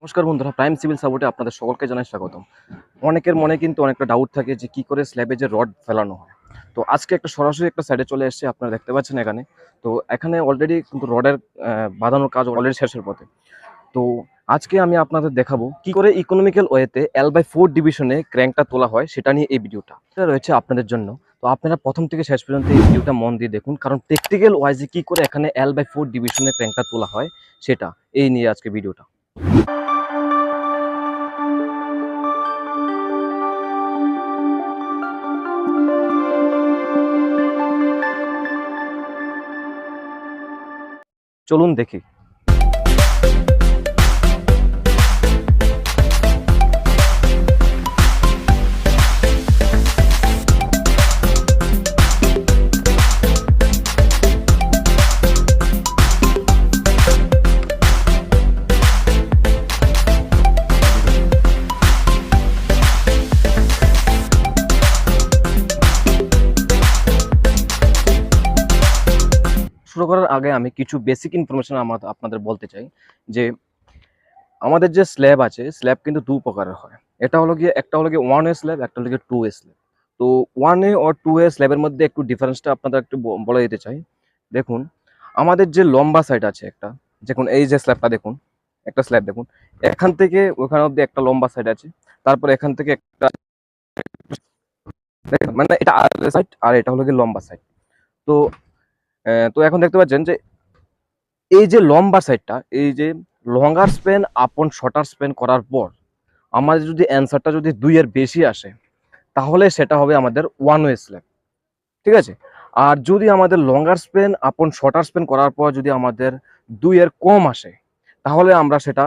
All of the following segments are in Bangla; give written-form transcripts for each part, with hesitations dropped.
নমস্কার বন্ধুরা, প্রাইম সিভিল সাপোর্টে আপনাদের সকলকে জানাই স্বাগতম। অনেকের মনে কিন্তু অনেকটা ডাউট থাকে যে কি করে স্ল্যাবে যে রড ফেলানো হয়। তো আজকে একটা সরাসরি একটা সাইডে চলে এসেছে, আপনারা দেখতে পাচ্ছেন এখানে। তো এখানে অলরেডি কিন্তু রডের বাঁধানোর কাজ অলরেডি শেষের পথে। তো আজকে আমি আপনাদের দেখাবো কি করে ইকোনমিক্যাল ওয়েতে L/4 ডিভিশনে ক্র্যাঙ্কটা তোলা হয়, সেটা নিয়ে এই ভিডিওটা এটা রয়েছে আপনাদের জন্য। তো আপনারা প্রথম থেকে শেষ পর্যন্ত এই ভিডিওটা মন দিয়ে দেখুন, কারণ প্র্যাকটিক্যাল ওয়াইজে কি করে এখানে L/4 ডিভিশনে ক্র্যাঙ্কটা তোলা হয় সেটা এই নিয়ে আজকে ভিডিওটা। চলুন দেখি। শুরু করার আগে আমি কিছু বেসিক ইনফরমেশন আপনাদের বলতে চাই যে আমাদের যে স্ল্যাব আছে, স্ল্যাব কিন্তু দু প্রকারের হয়। এটা হলো গিয়ে, একটা হলো গিয়ে 1A স্ল্যাব, একটা হলো গিয়ে 2A স্ল্যাব। তো 1A ও 2A স্ল্যাবের মধ্যে একটু ডিফারেন্সটা আপনাদের একটু বলে দিতে চাই। দেখুন, আমাদের যে লম্বা সাইড আছে একটা, দেখুন এই যে স্ল্যাবটা দেখুন, একটা স্ল্যাব দেখুন, এখান থেকে ওখানে অব্দি একটা লম্বা সাইড আছে, তারপর এখান থেকে একটা, মানে এটা আর সাইড আর এটা হলো গিয়ে লম্বা সাইড। তো তো এখন দেখতে পাচ্ছেন যে এই যে লম্বা সাইডটা, এই যে লঙ্গার স্প্যান আপন শর্টার স্প্যান করার পর আমাদের যদি অ্যান্সারটা যদি 2 এর বেশি আসে, তাহলে সেটা হবে আমাদের 1 ওয়ে স্ল্যাব। ঠিক আছে? আর যদি আমাদের লঙ্গার স্প্যান আপন শর্টার স্প্যান করার পর যদি আমাদের 2 এর কম আসে, তাহলে আমরা সেটা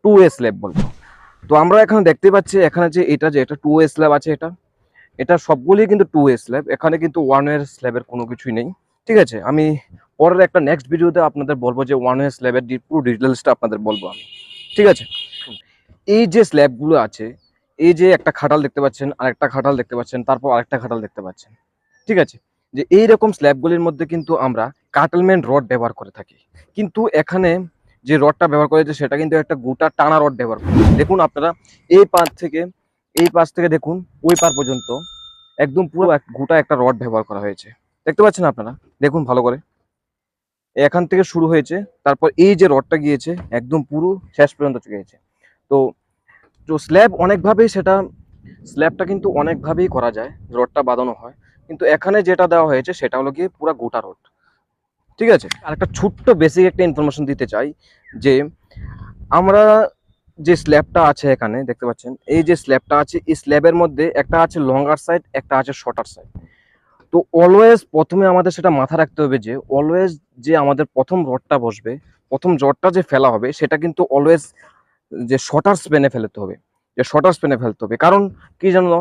2 ওয়ে স্ল্যাব বলবো। তো আমরা এখানে দেখতে পাচ্ছি এখানে যে এটা 2 ওয়ে স্ল্যাব আছে, এটা সবগুলি কিন্তু 2 ওয়ে স্ল্যাব, এখানে কিন্তু 1 ওয়ে স্ল্যাবের কোনো কিছুই নেই। ঠিক আছে? আমি পরের একটা নেক্সট ভিডিওতে আপনাদের বলবো যে 1 ওয়ে স্ল্যাবের পুরো ডিটেলসটা আপনাদের বলবো আমি। ঠিক আছে? এই যে স্ল্যাবগুলো আছে, এই যে একটা খাটাল দেখতে পাচ্ছেন, আরেকটা খাটাল দেখতে পাচ্ছেন, তারপর আরেকটা খাটাল দেখতে পাচ্ছেন। ঠিক আছে? যে এইরকম স্ল্যাবগুলির মধ্যে কিন্তু আমরা কাটলম্যান রড ব্যবহার করে থাকি। কিন্তু এখানে যে রডটা ব্যবহার করেছে সেটা কিন্তু একটা গোটা টানা রড ব্যবহার করে। দেখুন আপনারা, এই পাশ থেকে এই পাশ থেকে দেখুন ওই পার পর্যন্ত একদম পুরো গোটা একটা রড ব্যবহার করা হয়েছে। দেখতে পাচ্ছেন আপনারা? দেখুন ভালো করে। এখান থেকে শুরু হয়েছে, তারপর এই যে রডটা গিয়েছে একদম পুরো শেষ পর্যন্ত গিয়েছে। তো তো স্ল্যাবটা কিন্তু অনেকভাবেই করা যায়, রডটা বাঁধানো হয়। কিন্তু এখানে যেটা দেওয়া হয়েছে সেটা হলো গিয়ে পুরো গোটা রড। ঠিক আছে? আরেকটা ছোট্ট বেসিক একটা ইনফরমেশন দিতে চাই যে আমরা যে স্ল্যাবটা আছে এখানে দেখতে পাচ্ছেন, এই যে স্ল্যাবটা আছে, এই স্ল্যাবের মধ্যে একটা আছে লঙ্গার সাইড, একটা আছে শর্টার সাইড। তো অলওয়েজ প্রথমে আমাদের সেটা মাথা রাখতে হবে যে অলওয়েজ যে আমাদের প্রথম রডটা বসবে, প্রথম রডটা যে ফেলা হবে সেটা কিন্তু অলওয়েজ যে শর্টার স্প্যানে ফেলতে হবে, কারণ কি জানো,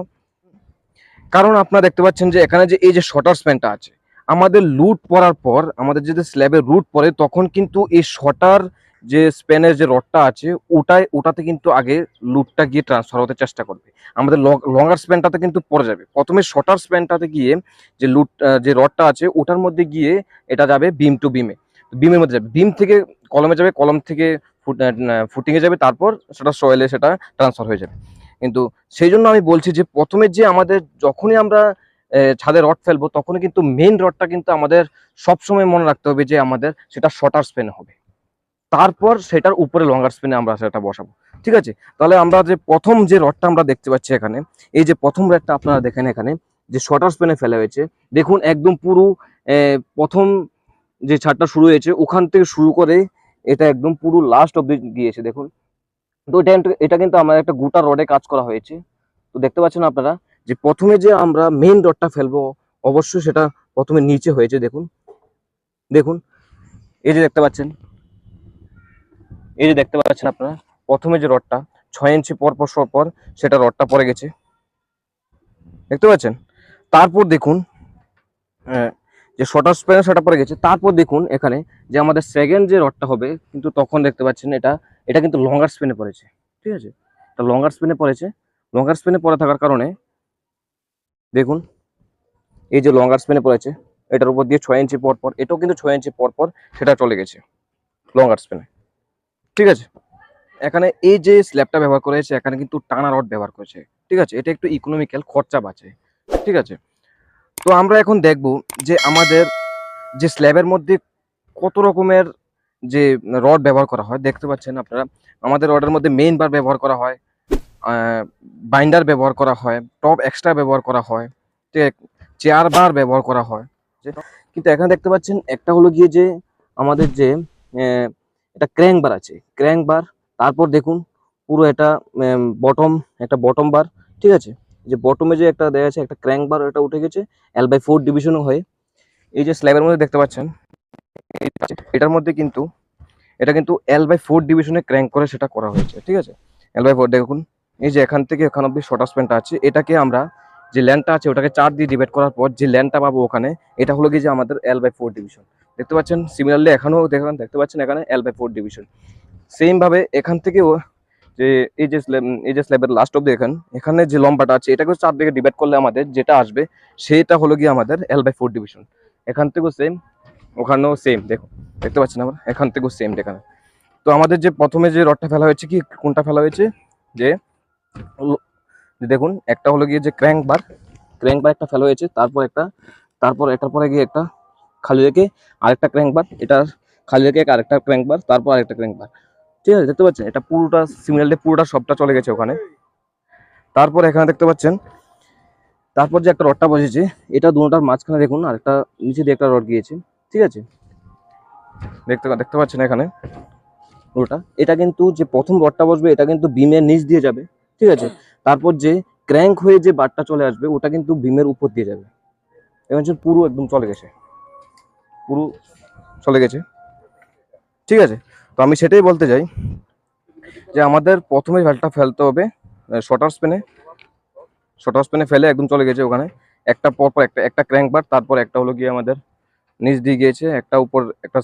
কারণ আপনারা দেখতে পাচ্ছেন যে এখানে যে এই যে শর্টার স্প্যানটা আছে, আমাদের লুট পড়ার পর, আমাদের যদি স্ল্যাবে রুট পড়ে তখন কিন্তু এই শর্টার যে স্প্যানের যে রডটা আছে ওটাতে কিন্তু আগে লুটটা গিয়ে ট্রান্সফার হতে চেষ্টা করবে। আমাদের লঙ্গার স্প্যানটাতে কিন্তু পড়ে যাবে, প্রথমে শর্টার স্প্যানটাতে গিয়ে যে যে রডটা আছে ওটার মধ্যে গিয়ে এটা যাবে বিম টু বিমে, বিমের মধ্যে যাবে, বিম থেকে কলমে যাবে, কলম থেকে ফুটিংয়ে যাবে, তারপর সেটা সয়েলে সেটা ট্রান্সফার হয়ে যাবে। কিন্তু সেই জন্য আমি বলছি যে প্রথমে যে আমাদের যখনই আমরা ছাদে রড ফেলবো তখনই কিন্তু মেইন রডটা কিন্তু আমাদের সবসময় মনে রাখতে হবে যে আমাদের সেটা শর্টার স্পেন হবে, তারপর সেটার উপরে লঙ্গার স্পেনে আমরা সেটা বসাবো। ঠিক আছে? তাহলে আমরা যে প্রথম যে রডটা আমরা দেখতে পাচ্ছি এখানে, এই যে প্রথম রডটা আপনারা দেখেন এখানে যে শর্টার স্পেনে ফেলা হয়েছে, দেখুন একদম পুরো প্রথম যে ছাদটা শুরু হয়েছে ওখান থেকে শুরু করে এটা একদম পুরো লাস্ট অব্দি গিয়েছে দেখুন। তো এটা কিন্তু আমার একটা গোটা রডে কাজ করা হয়েছে। তো দেখতে পাচ্ছেন আপনারা যে প্রথমে যে আমরা মেইন রডটা ফেলবো, অবশ্যই সেটা প্রথমে নিচে হয়েছে। দেখুন দেখুন এই যে দেখতে পাচ্ছেন, আপনারা প্রথমে যে রডটা 6 ইঞ্চি পর পর সেটা রডটা পড়ে গেছে, দেখতে পাচ্ছেন। তারপর দেখুন যে শর্টার স্প্যান সেটা পড়ে গেছে। তারপর দেখুন এখানে যে আমাদের সেকেন্ড যে রডটা হবে, কিন্তু তখন দেখতে পাচ্ছেন এটা কিন্তু লঙ্গার স্প্যানে পড়েছে। ঠিক আছে? এটা লঙ্গার স্প্যানে পড়েছে। লঙ্গার স্প্যানে পড়ে থাকার কারণে দেখুন এই যে লঙ্গার স্প্যানে পড়েছে, এটার উপর দিয়ে 6 ইঞ্চি পর এটাও কিন্তু 6 ইঞ্চি পর সেটা চলে গেছে লঙ্গার স্প্যানে। ঠিক আছে? এখানে এই যে স্ল্যাবটা ব্যবহার করেছে এখানে কিন্তু টানা রড ব্যবহার করেছে, ঠিক আছে, এটা একটু ইকোনমিক্যাল, খরচা বাঁচে, ঠিক আছে। তো আমরা এখন দেখব যে আমাদের যে স্ল্যাবের মধ্যে কত রকমের যে রড ব্যবহার করা হয়। দেখতে পাচ্ছেন আপনারা আমাদের রডের মধ্যে মেইন বার ব্যবহার করা হয়, বাইন্ডার ব্যবহার করা হয়, টপ এক্সট্রা ব্যবহার করা হয়, ঠিক আছে, চেয়ার বার ব্যবহার করা হয়। কিন্তু এখানে দেখতে পাচ্ছেন একটা হলো গিয়ে যে আমাদের যে একটা ক্র্যাঙ্ক বার আছে, ক্র্যাঙ্ক বার, তারপর দেখুন পুরো এটা বটম, একটা বটম বার, ঠিক আছে, যে বটমে যে একটা দেওয়া আছে একটা ক্র্যাঙ্ক বার, এটা উঠে গেছে L/4 ডিভিশন হয়ে। এই যে স্ল্যাবের মধ্যে দেখতে পাচ্ছেন এটার মধ্যে কিন্তু এটা কিন্তু L/4 ডিভিশনে ক্র্যাঙ্ক করে সেটা করা হয়েছে, ঠিক আছে। L/4 দেখুন, এই যে এখান থেকে এখান অব্দি শর্টার স্প্যানটা আছে, এটাকে আমরা যে ল্যান্ডটা আছে ওটাকে 4 দিয়ে ডিভাইড করার পর যে ল্যান্ডটা পাবো ওখানে, এটা হলো কি যে আমাদের L/4 ডিভিশন। দেখতে পাচ্ছেন সিমিলারলি এখানেও দেখতে পাচ্ছেন এখানে L/4 ডিভিশন। সেম ভাবে এখান থেকেও যে এই যে স্ল্যাবের লাস্ট অব্দি এখানে যে লম্বাটা আছে এটাকে 4 দিকে ডিভাইড করলে আমাদের যেটা আসবে সেটা হলো কি আমাদের L/4 ডিভিশন। এখান থেকেও সেম, ওখানেও সেম, দেখো দেখতে পাচ্ছেন আমরা এখান থেকেও সেম এখানে। তো আমাদের যে প্রথমে যে রডটা ফেলা হয়েছে কি কোনটা ফেলা হয়েছে যে দেখুন একটা হলো গিয়ে যে ক্র্যাঙ্ক বার একটা ফেলা হয়েছে, তারপর এটার পরে গিয়ে একটা খালি রেখে আরেকটা ক্র্যাঙ্ক বার, এটা খালি রেখে আরেকটা ক্র্যাঙ্ক বার, তারপর আরেকটা ক্র্যাঙ্ক বার, ঠিক আছে। দেখতে পাচ্ছেন এটা পুরোটা সিমিলারলি পুরোটা সবটা চলে গেছে ওখানে। তারপর এখানে দেখতে পাচ্ছেন তারপর যে একটা রডটা বসেছে এটা দুটোটার মাঝখানে দেখুন আরেকটা নিচে দিয়ে একটা রড গিয়েছে, ঠিক আছে, দেখতে পাচ্ছেন এখানে পুরোটা। এটা কিন্তু যে প্রথম রডটা বসবে এটা কিন্তু বিমের নিচ দিয়ে যাবে, ঠিক আছে। তারপর যে ক্র্যাঙ্ক হয়ে যে বারটা চলে আসবে ওটা কিন্তু বিমের উপর দিয়ে যাবে। এবং পুরো একদম চলে গেছে, পুরো চলে গেছে, ঠিক আছে। তো আমি সেটাই বলতে চাই যে আমাদের প্রথমে ভ্যালটা ফেলতে হবে শর্টার স্পেনে ফেলে একদম চলে গেছে ওখানে একটা পর একটা একটা ক্র্যাঙ্ক বার, তারপর একটা হলো গিয়ে আমাদের নিচ দিয়ে গিয়েছে, একটা উপর একটা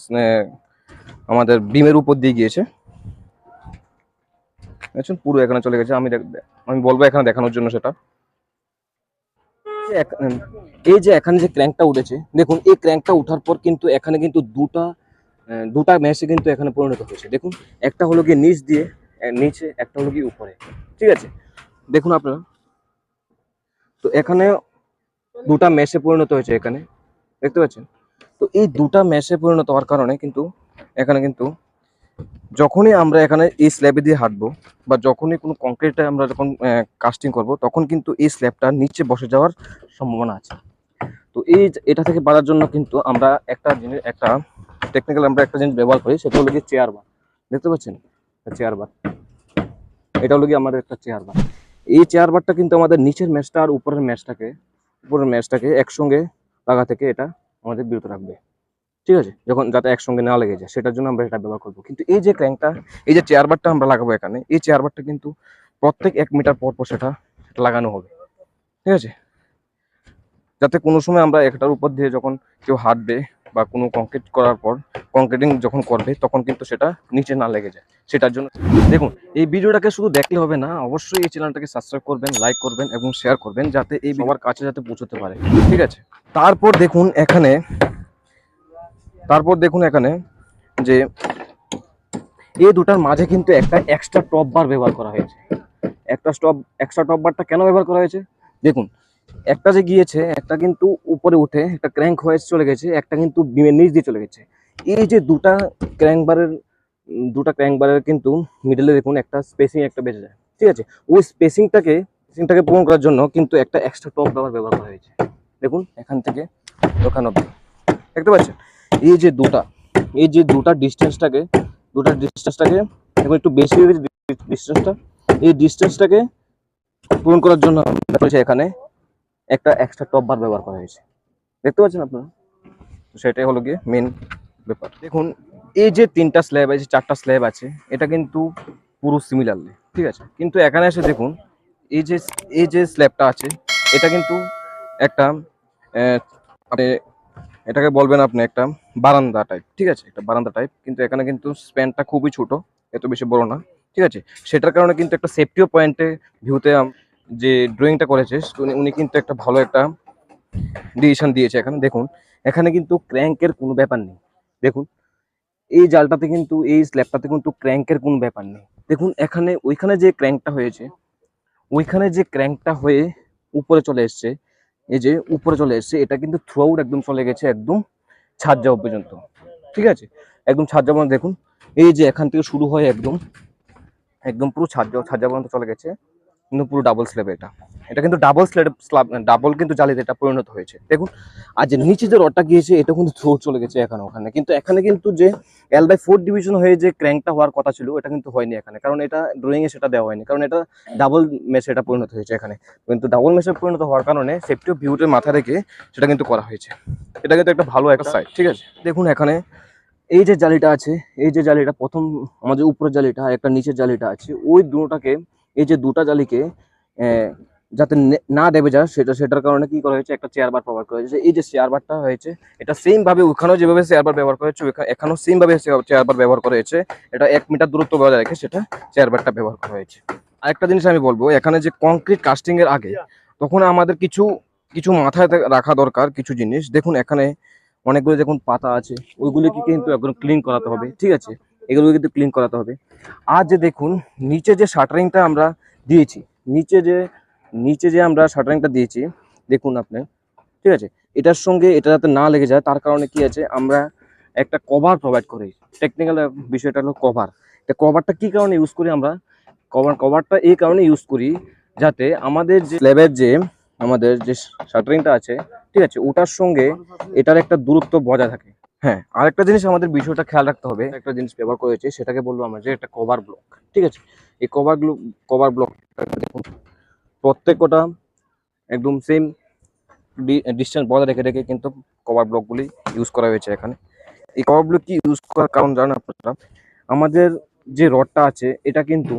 আমাদের বিমের উপর দিয়ে গিয়েছে, পুরো এখানে চলে গেছে। আমি বলবো এখানে দেখানোর জন্য সেটা এই যে এখানে যে ক্র্যাঙ্কটা উঠেছে দেখুন, এই ক্র্যাঙ্কটা উঠার পর কিন্তু এখানে কিন্তু দুটা মেশে কিন্তু এখানে পরিণত হয়েছে। দেখুন একটা হলো গিয়ে নিচ দিয়ে নিচে, একটা হলো গিয়ে উপরে, ঠিক আছে। দেখুন আপনারা তো এখানে দুটা মেশে পরিণত হয়েছে এখানে, দেখতে পাচ্ছেন। তো এই দুটা মেশে পরিণত হওয়ার কারণে কিন্তু এখানে কিন্তু যখনই আমরা এখানে এই স্ল্যাবে দিয়ে হাঁটবো বা যখনই কোনো কংক্রিটে আমরা যখন কাস্টিং করব তখন কিন্তু এই স্ল্যাবটা নিচে বসে যাওয়ার সম্ভাবনা আছে। তো এটা থেকে বাড়ার জন্য কিন্তু আমরা একটা টেকনিক্যাল আমরা একটা জিনিস ব্যবহার করি, সেটা হলো গিয়ে চেয়ার বার। দেখতে পাচ্ছেন চেয়ার বার, এটা হলো গিয়ে আমাদের একটা চেয়ার বার। এই চেয়ার বারটা কিন্তু আমাদের নিচের ম্যাচটা আর উপরের ম্যাচটাকে একসঙ্গে লাগা থেকে এটা আমাদের বিরত রাখবে, ঠিক আছে, যখন যাতে একসঙ্গে না লেগে যায় সেটার জন্য আমরা এটা ব্যবহার করবো। কিন্তু এই যে ক্র্যাঙ্কটা, এই যে চেয়ার বারটা আমরা লাগাবো এখানে, এই চেয়ার বারটা কিন্তু প্রত্যেক 1 মিটার পর পর সেটা লাগানো হবে, ঠিক আছে, যাতে কোনো সময় আমরা একটার উপর দিয়ে যখন কেউ হাঁটবে বা কোনো কংক্রিটিং যখন করবে তখন কিন্তু সেটা নিচে না লেগে যায় সেটার জন্য। দেখুন এই ভিডিওটাকে শুধু দেখলে হবে না, অবশ্যই এই চ্যানেলটাকে সাবস্ক্রাইব করবেন, লাইক করবেন এবং শেয়ার করবেন যাতে এই সবার কাছে যাতে পৌঁছতে পারে, ঠিক আছে। তারপর দেখুন এখানে যে এই দুটার মাঝে কিন্তু একটা এক্সট্রা টপ বার ব্যবহার করা হয়েছে। এক্সট্রা টপ বারটা কেন ব্যবহার করা হয়েছে দেখুন, একটা যে গিয়েছে একটা কিন্তু উপরে উঠে একটা ক্র্যাঙ্ক হয়ে চলে গেছে, একটা কিন্তু বিমের নিচ দিয়ে চলে গেছে। এই যে দুটা ক্র্যাঙ্ক বারের কিন্তু মিডলে দেখুন একটা স্পেসিং একটা বেঁচে যায়, ঠিক আছে। ওই স্পেসিংটাকে পূরণ করার জন্য কিন্তু একটা এক্সট্রা টপ ব্যবহার করা হয়েছে। দেখুন এখান থেকে ওখান অব্দি দেখতে পাচ্ছেন এই যে দুটা ডিস্টেন্সটাকে এখন একটু বেশি হয়ে গেছে ডিস্টেন্সটা, এই ডিস্টেন্সটাকে পূরণ করার জন্য এখানে একটা এক্সট্রা টপ বার ব্যবহার করা হয়েছে, দেখতে পাচ্ছেন আপনারা। তো সেটাই হলো গিয়ে মেন ব্যাপার। দেখুন এই যে 3টা স্ল্যাব আছে 4টা স্ল্যাব আছে এটা কিন্তু পুরো সিমিলারলি, ঠিক আছে। কিন্তু এখানে এসে দেখুন এই যে স্ল্যাবটা আছে এটা কিন্তু একটা আপনি এটাকে বলবেন আপনি একটা বারান্দা টাইপ, ঠিক আছে, একটা বারান্দা টাইপ। কিন্তু এখানে কিন্তু স্প্যানটা খুবই ছোট, এত বেশি বড় না, ঠিক আছে। সেটার কারণে কিন্তু একটা সেফটিও পয়েন্টে ভিউতে যে ড্রয়িংটা করেছে উনি কিন্তু একটা ভালো একটা ডিসিশন দিয়েছে। এখানে দেখুন এখানে কিন্তু ক্র্যাঙ্কের কোনো ব্যাপার নেই। দেখুন এই জালটাতে কিন্তু, এই স্ল্যাবটাতে কিন্তু ক্র্যাঙ্কের কোনো ব্যাপার নেই। দেখুন এখানে ওইখানে যে ক্র্যাঙ্কটা হয়েছে, ওইখানে যে ক্র্যাঙ্কটা হয়ে উপরে চলে এসছে, এই যে উপরে চলে এসছে, এটা কিন্তু থ্রু আউট একদম চলে গেছে একদম ছাদ যাওয়া পর্যন্ত। ঠিক আছে, একদম ছাদ যাওয়া দেখুন, এই যে এখান থেকে শুরু হয় একদম একদম পুরো ছাদ যাওয়া পর্যন্ত চলে গেছে, কিন্তু পুরো ডাবল স্ল্যাব। এটা কিন্তু ডাবল স্ল্যাব, ডাবল কিন্তু জালিতে এটা পরিণত হয়েছে দেখুন। আর যে নিচে যে রডটা গিয়েছে এটা কিন্তু থ্রো চলে গেছে এখানে ওখানে, কিন্তু এখানে কিন্তু যে L/4 ডিভিশন হয়ে যে ক্র্যাঙ্কটা হওয়ার কথা ছিল এটা কিন্তু হয়নি এখানে, কারণ এটা ড্রয়িং এ সেটা দেওয়া হয়নি, কারণ এটা ডাবল মেশে এটা পরিণত হয়েছে এখানে। কিন্তু ডাবল মেশে পরিণত হওয়ার কারণে সেফটি অফ ভিউটের মাথা রেখে সেটা কিন্তু করা হয়েছে। এটা কিন্তু একটা ভালো একটা সাইড। ঠিক আছে, দেখুন এখানে এই যে জালিটা আছে, এই যে জালিটা প্রথম আমাদের উপরের জালিটা আর একটা নিচের জালিটা আছে, ওই দুটোটাকে, এই যে দুটা জালিকে যাতে না ডেবে যায় সেটার কারণে কি করা হয়েছে, একটা চেয়ার বার ব্যবহার করা হয়েছে। এই যে চেয়ার বারটা হয়েছে, এটা সেম ভাবে ওখানেও যেভাবে চেয়ার বার ব্যবহার করা হয়েছে এখানেও সেম ভাবে চেয়ার বার ব্যবহার করা হয়েছে। এটা 1 মিটার দূরত্ব বজায় রেখে সেটা চেয়ার বারটা ব্যবহার করা হয়েছে। আরেকটা জিনিস আমি বলবো, এখানে যে কংক্রিট কাস্টিং এর আগে তখন আমাদের কিছু কিছু মাথায় রাখা দরকার কিছু জিনিস। দেখুন এখানে অনেকগুলো দেখুন পাতা আছে, ওইগুলিকে কিন্তু একদম ক্লিন করাতে হবে। ঠিক আছে, এগুলো কিন্তু ক্লিন করাতে হবে। আর যে দেখুন নিচে যে শাটারিংটা আমরা দিয়েছি, নিচে যে আমরা শাটারিংটা দিয়েছি দেখুন আপনি, ঠিক আছে, এটার সঙ্গে এটা যাতে না লেগে যায় তার কারণে কি আছে, আমরা একটা কভার প্রোভাইড করি। টেকনিক্যাল বিষয়টা হলো কভার। এটা কভারটা কি কারণে ইউজ করি আমরা, কভারটা এই কারণে ইউজ করি যাতে আমাদের যে স্ল্যাবের যে আমাদের যে শাটারিংটা আছে, ঠিক আছে, ওটার সঙ্গে এটার একটা দূরত্ব বজায় থাকে। হ্যাঁ, আরেকটা জিনিস আমাদের বিষয়টা খেয়াল রাখতে হবে, একটা জিনিস ব্যবহার করেছে সেটাকে বলবো আমরা যে একটা কভার ব্লক। ঠিক আছে, এই কভার ব্লক দেখুন প্রত্যেকটা একদম সেম ডিস্টেন্স বজায় রেখে রেখে কিন্তু কভার ব্লকগুলি ইউজ করা হয়েছে এখানে। এই কভার ব্লক কি ইউজ করার কারণ জানেন আপনারা, আমাদের যে রডটা আছে এটা কিন্তু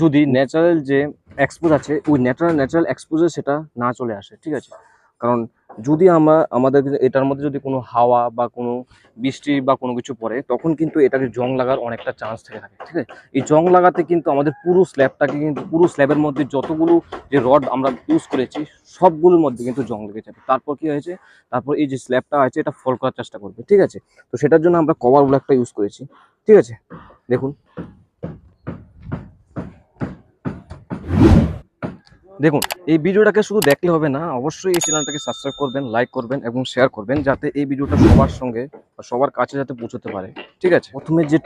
যদি ন্যাচারাল যে এক্সপোজ আছে ওই ন্যাচারাল এক্সপোজে সেটা না চলে আসে। ঠিক আছে, কারণ যদি আমাদের এটার মধ্যে যদি কোনো হাওয়া বা কোনো বৃষ্টি বা কোনো কিছু পড়ে তখন কিন্তু এটাকে জং লাগার অনেকটা চান্স থেকে থাকে। ঠিক আছে, এই জং লাগাতে কিন্তু আমাদের পুরো স্ল্যাবটাকে কিন্তু পুরো স্ল্যাবের মধ্যে যতগুলো যে রড আমরা ইউজ করেছি সবগুলোর মধ্যে কিন্তু জং লেগে যাবে। তারপর কি হয়েছে, তারপর এই যে স্ল্যাবটা আছে এটা ফল করার চেষ্টা করবে। ঠিক আছে, তো সেটার জন্য আমরা কভার ব্লকটা ইউজ করেছি। ঠিক আছে, দেখুন দেখুন এই ভিডিওটাকে শুধু দেখলে হবে না, অবশ্যই এই চ্যানেলটাকে সাবস্ক্রাইব করবেন, লাইক করবেন এবং শেয়ার করবেন যাতে এই ভিডিওটা সবার সঙ্গে বা সবার কাছে যাতে পৌঁছতে পারে। ঠিক আছে, প্রথমে যে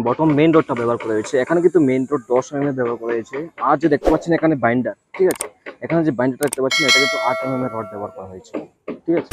বটম মেইন রডটা ব্যবহার করা হয়েছে এখানে কিন্তু মেইন রড 10 mm ব্যবহার করা হয়েছে। আর যে দেখতে পাচ্ছেন এখানে বাইন্ডার, ঠিক আছে, এখানে যে বাইন্ডারটা দেখতে পাচ্ছেন এটা কিন্তু 8 mm রড ব্যবহার করা হয়েছে। ঠিক আছে।